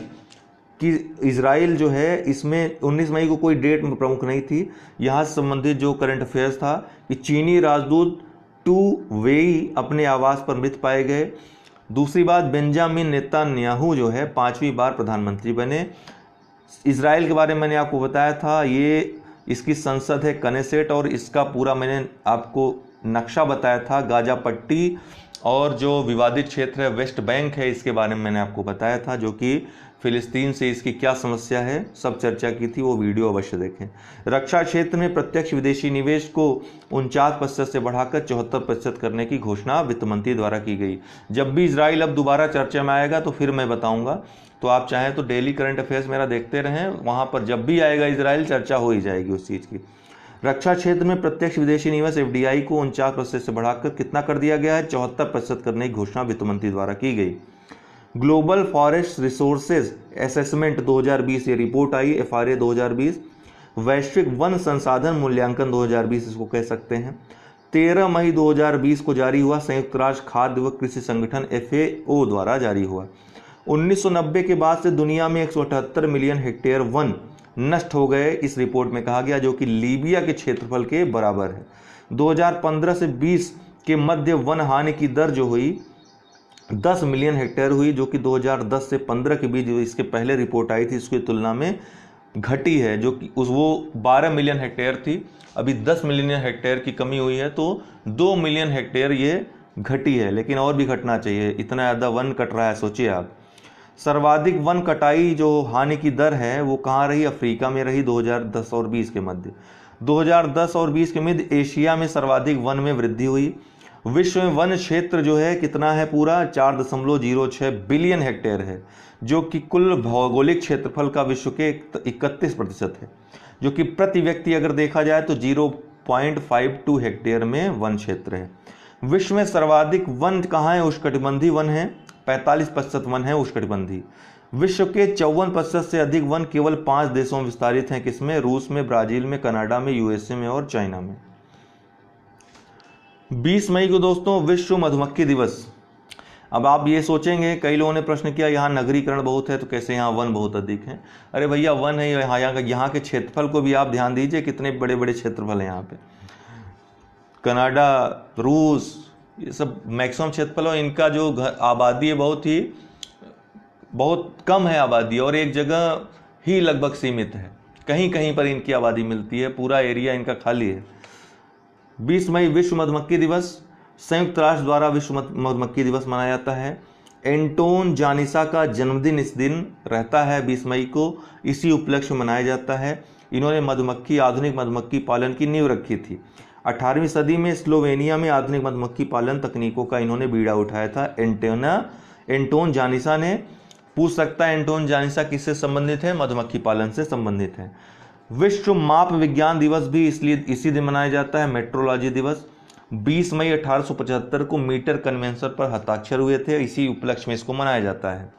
जो है इसमें 19 मई को कोई डेट प्रमुख नहीं थी। यहाँ से संबंधित जो करंट अफेयर्स था कि चीनी राजदूत टू वेई अपने आवास पर मृत पाए गए। दूसरी बात, बेंजामिन नेतन्याहू जो है 5वीं बार प्रधानमंत्री बने। इजराइल के बारे में मैंने आपको बताया था, ये इसकी संसद है कनेसेट, और इसका पूरा मैंने आपको नक्शा बताया था। गाजा पट्टी और जो विवादित क्षेत्र है वेस्ट बैंक है, इसके बारे में मैंने आपको बताया था, जो कि फिलिस्तीन से इसकी क्या समस्या है, सब चर्चा की थी, वो वीडियो अवश्य देखें। रक्षा क्षेत्र में प्रत्यक्ष विदेशी निवेश को 49% से बढ़ाकर 74% करने की घोषणा वित्त मंत्री द्वारा की गई। जब भी इजराइल अब दोबारा चर्चा में आएगा तो फिर मैं बताऊंगा, तो आप चाहें तो डेली करंट अफेयर्स मेरा देखते रहें, वहां पर जब भी आएगा इजराइल चर्चा हो ही जाएगी उस चीज़ की। रक्षा क्षेत्र में प्रत्यक्ष विदेशी निवेश FDI को 49% से बढ़ाकर कितना कर दिया गया है? 74% करने की घोषणा वित्त मंत्री द्वारा की गई। ग्लोबल फॉरेस्ट रिसोर्सेज असेसमेंट 2020 ये रिपोर्ट आई, FRA 2020। वैश्विक वन संसाधन मूल्यांकन 2020 इसको कह सकते हैं। 13 मई 2020 को जारी हुआ, संयुक्त राष्ट्र खाद्य व कृषि संगठन FAO द्वारा जारी हुआ। 1990 के बाद से दुनिया में 178 मिलियन हेक्टेयर वन नष्ट हो गए, इस रिपोर्ट में कहा गया, जो कि लीबिया के क्षेत्रफल के बराबर है। 2015 से 20 के मध्य वन हानि की दर जो हुई 10 मिलियन हेक्टेयर हुई, जो कि 2010 से 15 के बीच जो इसके पहले रिपोर्ट आई थी उसकी तुलना में घटी है, जो कि वो 12 मिलियन हेक्टेयर थी, अभी 10 मिलियन हेक्टेयर की कमी हुई है, तो 2 मिलियन हेक्टेयर ये घटी है, लेकिन और भी घटना चाहिए, इतना ज़्यादा वन कट रहा है, सोचिए आप। सर्वाधिक वन कटाई जो हानि की दर है वो कहाँ रही? अफ्रीका में रही 2010 और 20 के मध्य। 2010 और 20 के मध्य एशिया में सर्वाधिक वन में वृद्धि हुई। विश्व में वन क्षेत्र जो है कितना है? पूरा 4.06 बिलियन हेक्टेयर है, जो कि कुल भौगोलिक क्षेत्रफल का विश्व के 31% है, जो कि प्रति व्यक्ति अगर देखा जाए तो 0.52 हेक्टेयर में वन क्षेत्र है। विश्व में सर्वाधिक वन कहाँ है? उष्णकटिबंधीय वन है, 45% वन है उष्णकटिबंधीय। विश्व के 54% से अधिक वन केवल 5 देशों में विस्तारित हैं, किसमें? रूस में, ब्राजील में, कनाडा में, USA में और चाइना में। 20 मई को दोस्तों विश्व मधुमक्खी दिवस। अब आप ये सोचेंगे, कई लोगों ने प्रश्न किया यहाँ नगरीकरण बहुत है तो कैसे यहाँ वन बहुत अधिक है? अरे भैया वन है, यहाँ के क्षेत्रफल को भी आप ध्यान दीजिए, कितने बड़े बड़े क्षेत्रफल है यहाँ पे। कनाडा, रूस, ये सब मैक्सिमम क्षेत्रफल और इनका जो आबादी है बहुत कम है आबादी, और एक जगह ही लगभग सीमित है, कहीं कहीं पर इनकी आबादी मिलती है, पूरा एरिया इनका खाली है। 20 मई विश्व मधुमक्खी दिवस। संयुक्त राष्ट्र द्वारा विश्व मधुमक्खी दिवस मनाया जाता है। एंटोन जानिसा का जन्मदिन इस दिन रहता है 20 मई को, इसी उपलक्ष्य में मनाया जाता है। इन्होंने आधुनिक मधुमक्खी पालन की नींव रखी थी। 18वीं सदी में स्लोवेनिया में आधुनिक मधुमक्खी पालन तकनीकों का इन्होंने बीड़ा उठाया था। एंटोन जानिसा ने। पूछ सकता है एंटोन जानिसा किससे संबंधित है? मधुमक्खी पालन से संबंधित है। विश्व माप विज्ञान दिवस भी इसलिए इसी दिन मनाया जाता है, मेट्रोलॉजी दिवस। 20 मई 1875 को मीटर कन्वेंशन पर हस्ताक्षर हुए थे, इसी उपलक्ष्य में इसको मनाया जाता है।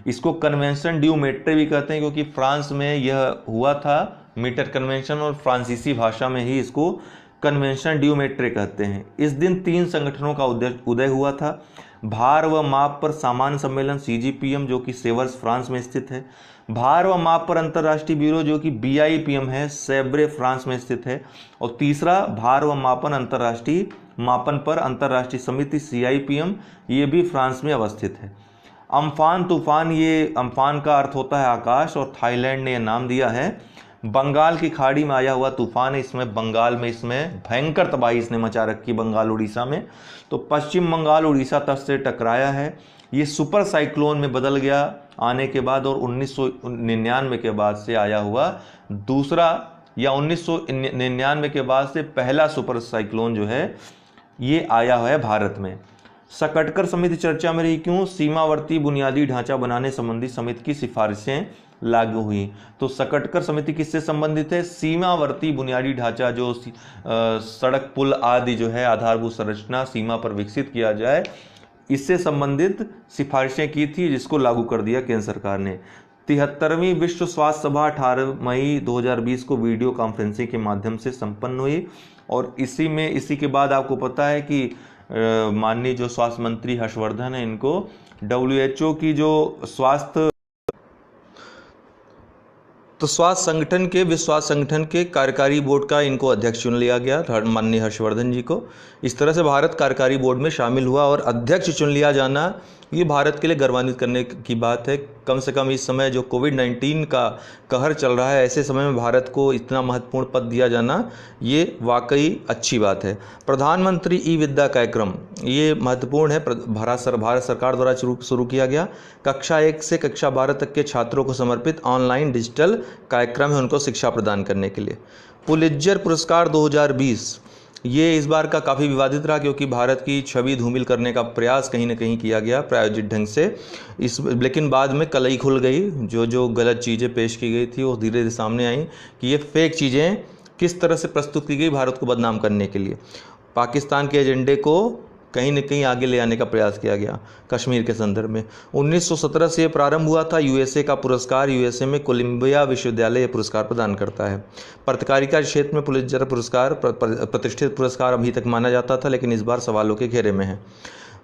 इसको कन्वेंशन ड्यू मेट्रे भी कहते हैं, क्योंकि फ्रांस में यह हुआ था मीटर कन्वेंशन, और फ्रांसीसी भाषा में ही इसको कन्वेंशन ड्यू मेट्रे कहते हैं। इस दिन 3 संगठनों का उदय हुआ था। भार व माप पर सामान्य सम्मेलन CGPM, जो कि सेवर्स फ्रांस में स्थित है। भार व माप पर अंतर्राष्ट्रीय ब्यूरो, जो कि BIPM है, सेब्रे फ्रांस में स्थित है। और तीसरा भार व मापन पर अंतर्राष्ट्रीय समिति CIPM, ये भी फ्रांस में अवस्थित है। अम्फान तूफान, ये अम्फान का अर्थ होता है आकाश, और थाईलैंड ने यह नाम दिया है। बंगाल की खाड़ी में आया हुआ तूफान है, इसमें बंगाल में इसमें भयंकर तबाही इसने मचा रखी, बंगाल उड़ीसा में। तो पश्चिम बंगाल उड़ीसा तट से टकराया है, ये सुपर साइक्लोन में बदल गया आने के बाद और 1999 के बाद से आया हुआ दूसरा, या 1999 के बाद से पहला सुपर साइक्लोन जो है ये आया है भारत में। सकटकर समिति चर्चा में रही, क्यों? सीमावर्ती बुनियादी ढांचा बनाने संबंधी समिति की सिफारिशें लागू हुई। तो सकटकर समिति किससे संबंधित है? सीमावर्ती बुनियादी ढांचा, जो सड़क पुल आदि जो है आधारभूत संरचना सीमा पर विकसित किया जाए, इससे संबंधित सिफारिशें की थी, जिसको लागू कर दिया केंद्र सरकार ने। 73वीं विश्व स्वास्थ्य सभा 18 मई 2020 को वीडियो कॉन्फ्रेंसिंग के माध्यम से संपन्न हुई। और इसी के बाद आपको पता है कि माननीय जो स्वास्थ्य मंत्री हर्षवर्धन है, इनको WHO की जो स्वास्थ्य विश्व स्वास्थ्य संगठन के कार्यकारी बोर्ड का इनको अध्यक्ष चुन लिया गया, माननीय हर्षवर्धन जी को। इस तरह से भारत कार्यकारी बोर्ड में शामिल हुआ और अध्यक्ष चुन लिया जाना ये भारत के लिए गर्वान्वित करने की बात है। कम से कम इस समय जो कोविड-19 का कहर चल रहा है, ऐसे समय में भारत को इतना महत्वपूर्ण पद दिया जाना ये वाकई अच्छी बात है। प्रधानमंत्री ई विद्या कार्यक्रम ये महत्वपूर्ण है, भारत सरकार द्वारा शुरू किया गया। कक्षा 1 से कक्षा 12 तक के छात्रों को समर्पित ऑनलाइन डिजिटल कार्यक्रम है, उनको शिक्षा प्रदान करने के लिए। पुलित्जर पुरस्कार 2020 ये इस बार का काफ़ी विवादित रहा, क्योंकि भारत की छवि धूमिल करने का प्रयास कहीं ना कहीं किया गया प्रायोजित ढंग से। लेकिन बाद में कलई खुल गई, जो गलत चीज़ें पेश की गई थी वो धीरे धीरे सामने आई कि ये फेक चीज़ें किस तरह से प्रस्तुत की गई भारत को बदनाम करने के लिए। पाकिस्तान के एजेंडे को कहीं न कहीं आगे ले आने का प्रयास किया गया कश्मीर के संदर्भ में। 1917 से प्रारंभ हुआ था। यूएसए का पुरस्कार, यूएसए में कोलंबिया विश्वविद्यालय पुरस्कार प्रदान करता है। पत्रकारिता क्षेत्र में पुलित्जर पुरस्कार प्रतिष्ठित पुरस्कार अभी तक माना जाता था, लेकिन इस बार सवालों के घेरे में है।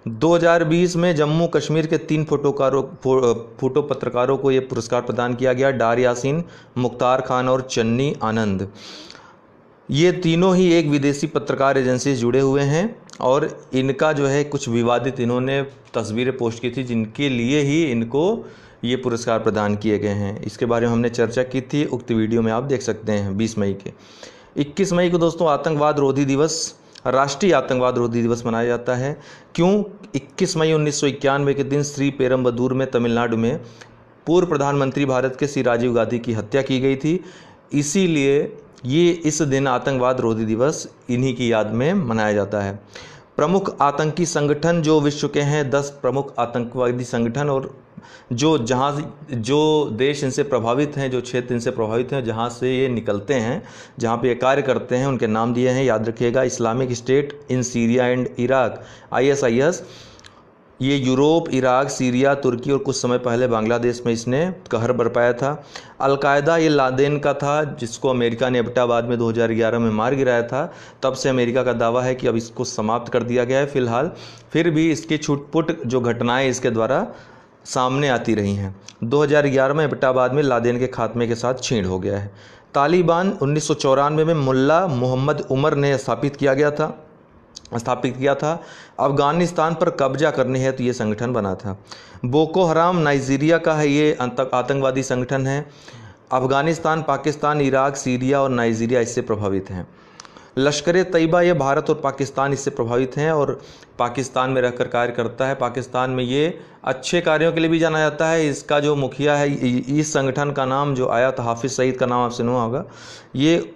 2020 में जम्मू कश्मीर के 3 फोटो पत्रकारों को ये पुरस्कार प्रदान किया गया, डार यासीन, मुख्तार खान और चन्नी आनंद। ये तीनों ही एक विदेशी पत्रकार एजेंसी से जुड़े हुए हैं और इनका जो है कुछ विवादित इन्होंने तस्वीरें पोस्ट की थी, जिनके लिए ही इनको ये पुरस्कार प्रदान किए गए हैं। इसके बारे में हमने चर्चा की थी, उक्त वीडियो में आप देख सकते हैं। 20 मई के 21 मई को दोस्तों आतंकवाद रोधी दिवस, राष्ट्रीय आतंकवाद रोधी दिवस मनाया जाता है। क्यों? 21 मई 1991 के दिन श्री पेरम्बदूर में तमिलनाडु में पूर्व प्रधानमंत्री भारत के श्री राजीव गांधी की हत्या की गई थी, इसीलिए ये इस दिन आतंकवाद रोधी दिवस इन्हीं की याद में मनाया जाता है। प्रमुख आतंकी संगठन जो विश्व के हैं, 10 प्रमुख आतंकवादी संगठन, और जो देश इनसे प्रभावित हैं, जो क्षेत्र इनसे प्रभावित हैं, जहाँ से ये निकलते हैं, जहाँ पे ये कार्य करते हैं, उनके नाम दिए हैं, याद रखिएगा। Islamic state in Syria and Iraq, ISIS, ये यूरोप, इराक, सीरिया, तुर्की और कुछ समय पहले बांग्लादेश में इसने कहर बरपाया था। अलकायदा ये लादेन का था, जिसको अमेरिका ने एबटाबाद में 2011 में मार गिराया था। तब से अमेरिका का दावा है कि अब इसको समाप्त कर दिया गया है फिलहाल, फिर भी इसकी छुटपुट जो घटनाएं इसके द्वारा सामने आती रही हैं। 2011 में एबटाबाद में लादेन के खात्मे के साथ छीड़ हो गया है। तालिबान 1994 में मुल्ला मोहम्मद उमर ने स्थापित किया था। अफगानिस्तान पर कब्जा करने हेतु ये संगठन बना था। बोको हराम नाइजीरिया का है, ये आतंकवादी संगठन है। अफगानिस्तान, पाकिस्तान, इराक, सीरिया और नाइजीरिया इससे प्रभावित हैं। लश्कर तैयबा ये भारत और पाकिस्तान इससे प्रभावित हैं और पाकिस्तान में रहकर कार्य करता है। पाकिस्तान में ये अच्छे कार्यों के लिए भी जाना जाता है। इसका जो मुखिया है, इस संगठन का नाम जो आया था, हाफिज़ सईद का नाम आप सुना होगा, ये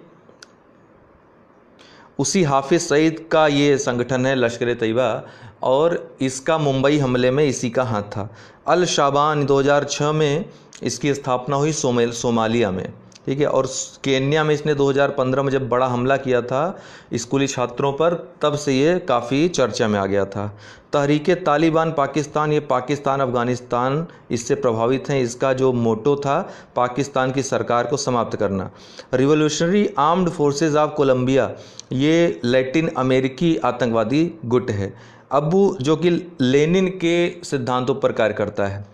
उसी हाफिज़ सईद का ये संगठन है लश्कर तैयबा, और इसका मुंबई हमले में इसी का हाथ था। अल शाबान 2006 में इसकी स्थापना हुई सोमालिया में, ठीक है। और केन्या में इसने 2015 में जब बड़ा हमला किया था स्कूली छात्रों पर, तब से ये काफ़ी चर्चा में आ गया था। तहरीक तालिबान पाकिस्तान, ये पाकिस्तान, अफगानिस्तान इससे प्रभावित हैं। इसका जो मोटो था पाकिस्तान की सरकार को समाप्त करना। Revolutionary armed forces of Colombia, ये लैटिन अमेरिकी आतंकवादी गुट है। जो कि लेनिन के सिद्धांतों पर कार्य करता है।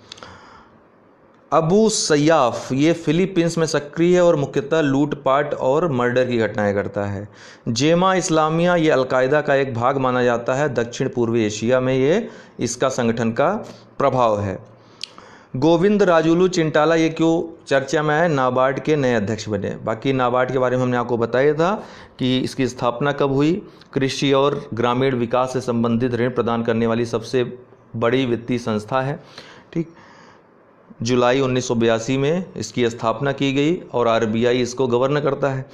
अबू सयाफ ये फिलीपींस में सक्रिय है और मुख्यतः लूटपाट और मर्डर की घटनाएं करता है। जेमा इस्लामिया ये अलकायदा का एक भाग माना जाता है। दक्षिण पूर्वी एशिया में ये इसका संगठन का प्रभाव है। गोविंद राजुलू चिंटाला ये क्यों चर्चा में है? नाबार्ड के नए अध्यक्ष बने। बाकी नाबार्ड के बारे में हमने आपको बताया था कि इसकी स्थापना कब हुई। कृषि और ग्रामीण विकास से संबंधित ऋण प्रदान करने वाली सबसे बड़ी वित्तीय संस्था है, ठीक। जुलाई 1982 में इसकी स्थापना की गई और आरबीआई इसको गवर्न करता है।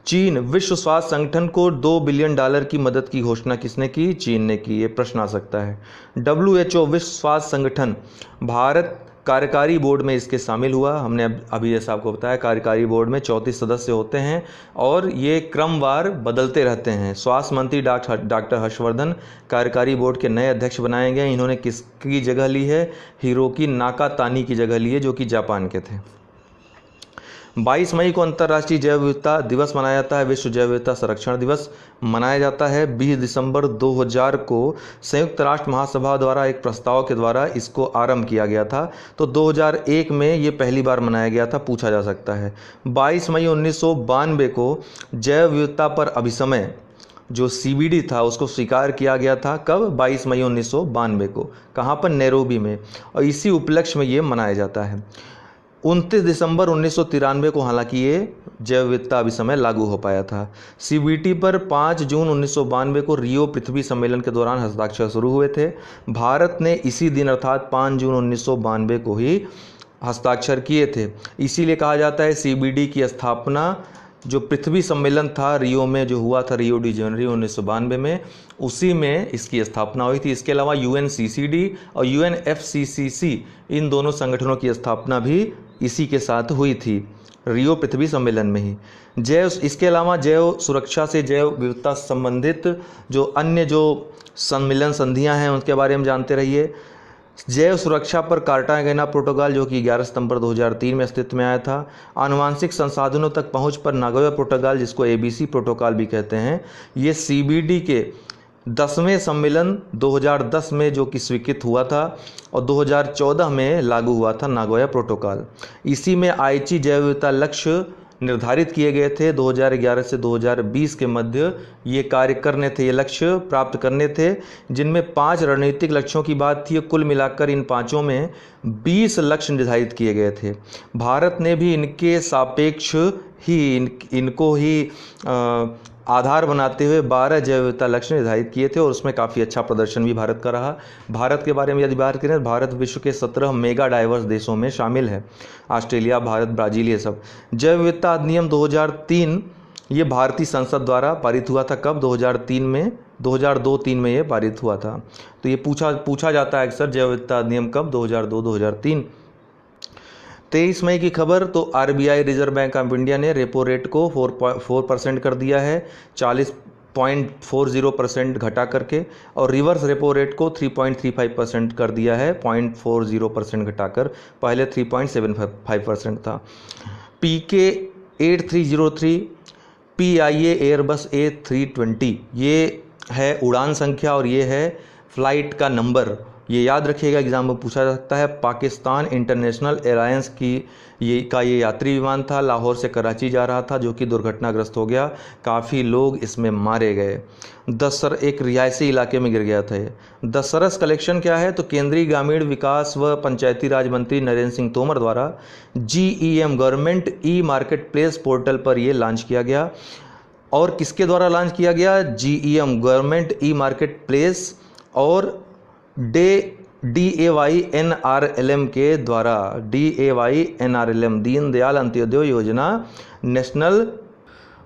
चीन विश्व स्वास्थ्य संगठन को $2 बिलियन की मदद की घोषणा किसने की? चीन ने की। ये प्रश्न आ सकता है। WHO विश्व स्वास्थ्य संगठन, भारत कार्यकारी बोर्ड में इसके शामिल हुआ। हमने अभी जैसा आपको बताया, कार्यकारी बोर्ड में 34 सदस्य होते हैं और ये क्रमवार बदलते रहते हैं। स्वास्थ्य मंत्री डॉक्टर हर्षवर्धन कार्यकारी बोर्ड के नए अध्यक्ष बनाए गए। इन्होंने किसकी जगह ली है? हिरोकी नाकातानी की जगह ली है, जो कि जापान के थे। 22 मई को अंतर्राष्ट्रीय जैव विविधता दिवस मनाया जाता है। विश्व जैव विविधता संरक्षण दिवस मनाया जाता है। 20 दिसंबर 2000 को संयुक्त राष्ट्र महासभा द्वारा एक प्रस्ताव के द्वारा इसको आरंभ किया गया था। तो 2001 में ये पहली बार मनाया गया था, पूछा जा सकता है। 22 मई 1992 को जैव विविधता पर अभिसमय जो CBD था उसको स्वीकार किया गया था। कब? 22 मई 1992 को। कहाँ पर? नैरोबी में। और इसी उपलक्ष्य में ये मनाया जाता है। 29 दिसंबर 1993 को हालांकि ये जैव विविधता अभिसमय लागू हो पाया था। CBT पर 5 जून 1992 को रियो पृथ्वी सम्मेलन के दौरान हस्ताक्षर शुरू हुए थे। भारत ने इसी दिन अर्थात 5 जून 1992 को ही हस्ताक्षर किए थे। इसीलिए कहा जाता है CBD की स्थापना जो पृथ्वी सम्मेलन था रियो में, जो हुआ था रियो डी जनवरी 1992 में, उसी में इसकी स्थापना हुई थी। इसके अलावा UNCCD और UNFCCC इन दोनों संगठनों की स्थापना भी इसी के साथ हुई थी, रियो पृथ्वी सम्मेलन में ही। इसके अलावा जैव सुरक्षा से जैव विविधता संबंधित जो अन्य जो सम्मेलन संधियां हैं उनके बारे में जानते रहिए। जैव सुरक्षा पर कार्टागेना प्रोटोकॉल जो कि 11 सितंबर 2003 में अस्तित्व में आया था। आनुवांशिक संसाधनों तक पहुंच पर नागोया प्रोटोकॉल, जिसको ABC प्रोटोकॉल भी कहते हैं, ये CBD के 10वें सम्मेलन 2010 में जो कि स्वीकृत हुआ था और 2014 में लागू हुआ था नागोया प्रोटोकॉल। इसी में आईची जैव विविधता लक्ष्य निर्धारित किए गए थे। 2011 से 2020 के मध्य ये कार्य करने थे, ये लक्ष्य प्राप्त करने थे, जिनमें 5 रणनीतिक लक्ष्यों की बात थी। कुल मिलाकर इन पांचों में 20 लक्ष्य निर्धारित किए गए थे। भारत ने भी इनके सापेक्ष ही इनको ही आधार बनाते हुए 12 जैव विविधता लक्ष्य निर्धारित किए थे और उसमें काफ़ी अच्छा प्रदर्शन भी भारत का रहा। भारत के बारे में यदि बात करें, भारत विश्व के 17 मेगा डाइवर्स देशों में शामिल है। ऑस्ट्रेलिया, भारत, ब्राज़ील, ये सब। जैव विविधता अधिनियम 2003 ये भारतीय संसद द्वारा पारित हुआ था। कब? 2003 में, 2002-3 में ये पारित हुआ था। तो ये पूछा जाता है अक्सर, जैव विविधता अधिनियम कब? 2002-2003। 23 मई की खबर, तो RBI reserve bank of India ने रेपो रेट को 4% कर दिया है, 40.40% घटा करके, और रिवर्स रेपो रेट को 3.35% कर दिया है, 0.40% घटाकर। पहले 3.75% था। PK 8303 PIA एयरबस A320 ये है उड़ान संख्या और ये है फ्लाइट का नंबर। ये याद रखिएगा, एग्जाम में पूछा जा सकता है। पाकिस्तान इंटरनेशनल एयरलाइंस की ये यात्री विमान था, लाहौर से कराची जा रहा था, जो कि दुर्घटनाग्रस्त हो गया। काफ़ी लोग इसमें मारे गए। एक रिहायशी इलाके में गिर गया था ये। दशरस कलेक्शन क्या है? तो केंद्रीय ग्रामीण विकास व पंचायती राज मंत्री नरेंद्र सिंह तोमर द्वारा GEM government e-market place portal पर ये लॉन्च किया गया। और किसके द्वारा लॉन्च किया गया? GEM गवर्नमेंट ई-मार्केट प्लेस और DAY NRLM के द्वारा। DAY NRLM दीनदयाल अंत्योदय योजना, नेशनल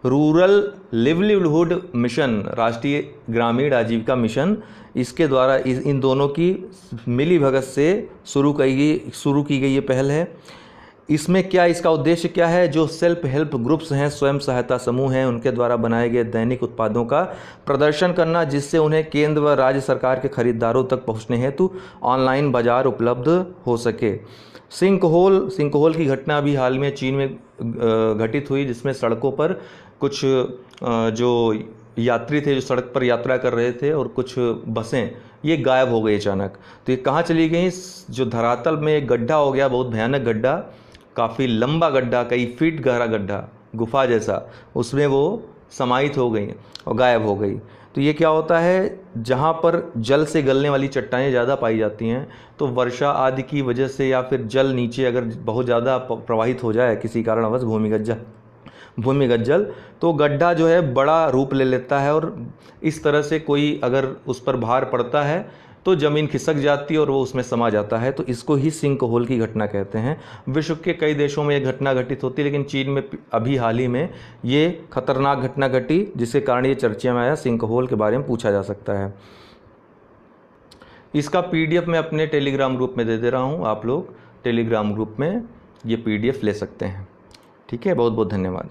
रूरल लिवलीहुड मिशन, राष्ट्रीय ग्रामीण आजीविका मिशन, इसके द्वारा इन दोनों की मिली भगत से शुरू की गई ये पहल है। इसमें क्या, इसका उद्देश्य क्या है? जो सेल्फ हेल्प ग्रुप्स हैं, स्वयं सहायता समूह हैं, उनके द्वारा बनाए गए दैनिक उत्पादों का प्रदर्शन करना, जिससे उन्हें केंद्र व राज्य सरकार के खरीदारों तक पहुंचने हेतु ऑनलाइन बाजार उपलब्ध हो सके। सिंकहोल की घटना भी हाल में चीन में घटित हुई, जिसमें सड़कों पर कुछ जो यात्री थे, जो सड़क पर यात्रा कर रहे थे, और कुछ बसें ये गायब हो गई अचानक। तो ये कहाँ चली गई? जो धरातल में एक गड्ढा हो गया, बहुत भयानक गड्ढा, काफ़ी लंबा गड्ढा, कई फीट गहरा गड्ढा, गुफा जैसा, उसमें वो समाहित हो गई और गायब हो गई। तो ये क्या होता है? जहाँ पर जल से गलने वाली चट्टानें ज़्यादा पाई जाती हैं, तो वर्षा आदि की वजह से या फिर जल नीचे अगर बहुत ज़्यादा प्रवाहित हो जाए किसी कारणवश, भूमिगत जल, तो गड्ढा जो है बड़ा रूप ले लेता है, और इस तरह से कोई अगर उस पर भार पड़ता है तो ज़मीन खिसक जाती है और वो उसमें समा जाता है। तो इसको ही सिंक होल की घटना कहते हैं। विश्व के कई देशों में ये घटना घटित होती है, लेकिन चीन में अभी हाल ही में ये खतरनाक घटना घटी, जिसके कारण ये चर्चा में आया। सिंक होल के बारे में पूछा जा सकता है। इसका PDF मैं अपने टेलीग्राम ग्रुप में दे दे रहा हूँ, आप लोग टेलीग्राम ग्रुप में ये PDF ले सकते हैं। ठीक है, बहुत बहुत धन्यवाद।